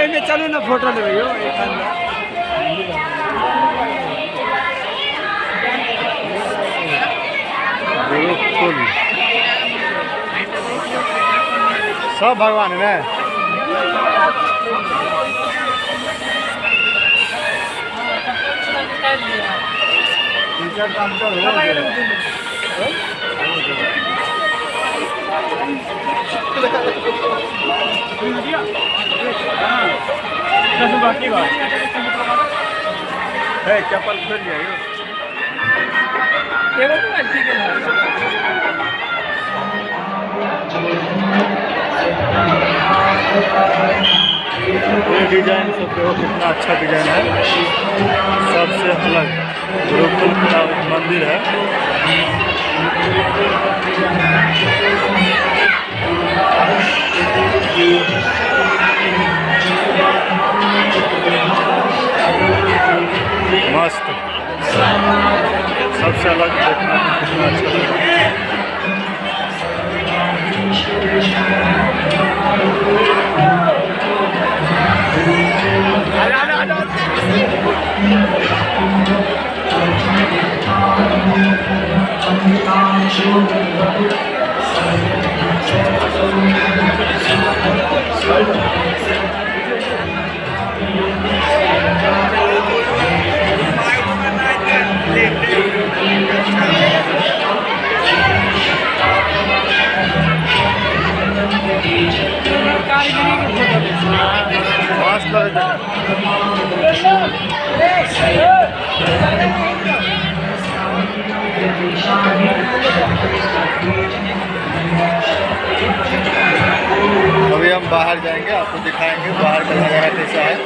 में चलो ना फोटो ले भैया एक बिल्कुल सब भगवान है ना। बाकी बात है चप्पल खुल जाएगा ये डिजाइन सब देखो कितना अच्छा डिजाइन है, सबसे अलग गुरुकुल का मंदिर है। मस्त, सबसे अलग देखना कितना अच्छा मस्त लगे। अभी हम बाहर जाएंगे, आपको दिखाएंगे बाहर का नज़ारा कैसा है।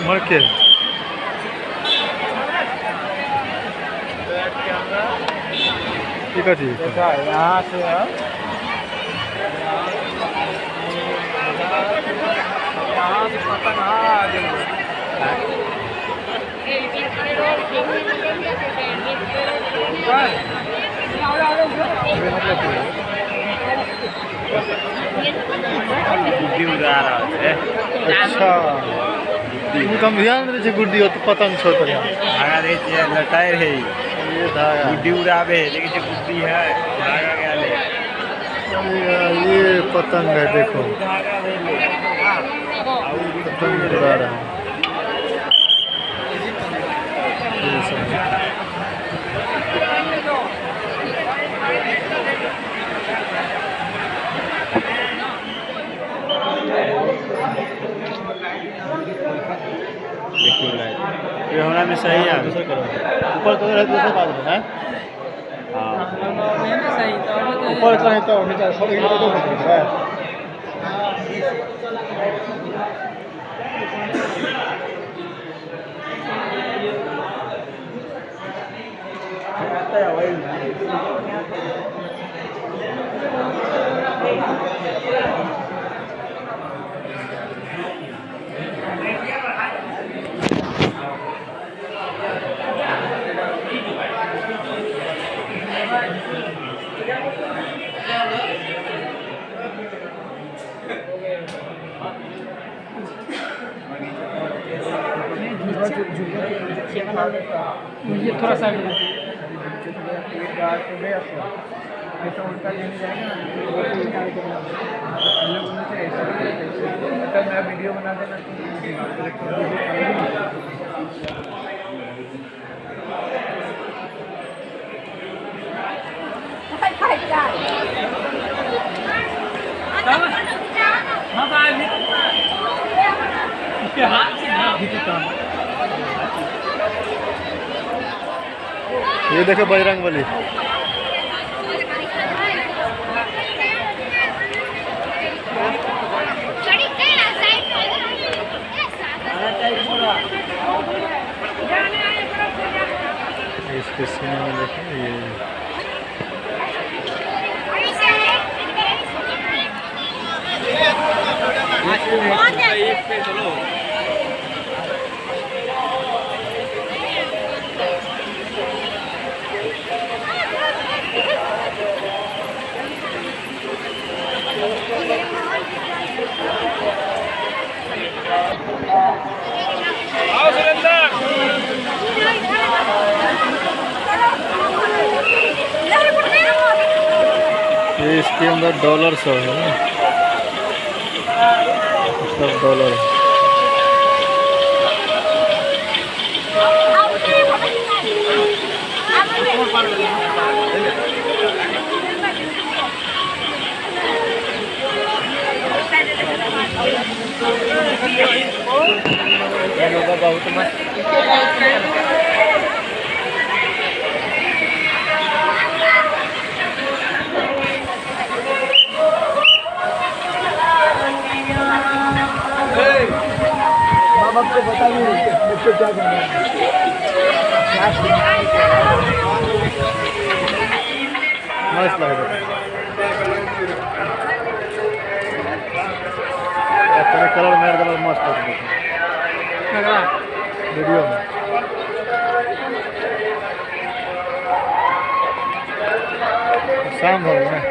मरके ठीक है जी, यहाँ से पतंग अच्छा कम ध्यान रहे गुड्डी हो तो पतंग छोड़ धागा रहे लटाए है ये धागा गुड्डी उड़ावे लेकिन जो गुड्डी है धागा क्या ले ये पतंग है, देखो पतंग उड़ा रहा है। ये होना भी सही है। ऊपर तो रहे दूसरे बात है ऊपर इतना नहीं तो नीचे थोड़ी है। मुझे थोड़ा सा ऐसा उल्टा लेने जाएगा वो तो निकाल के पहले बोलना चाहिए ऐसा मैं वीडियो बना देना ये देखो बजरंगबली। इसके सीने में देखो ये इसके अंदर डॉलर सब है ना, सब डॉलर है। बहुत मस्त माँ बाप को बता भी नहीं बच्चे क्या करना है। मस्त लग रहा है, कलर मेरे कलर मस्त है वीडियो में। शाम हो गया।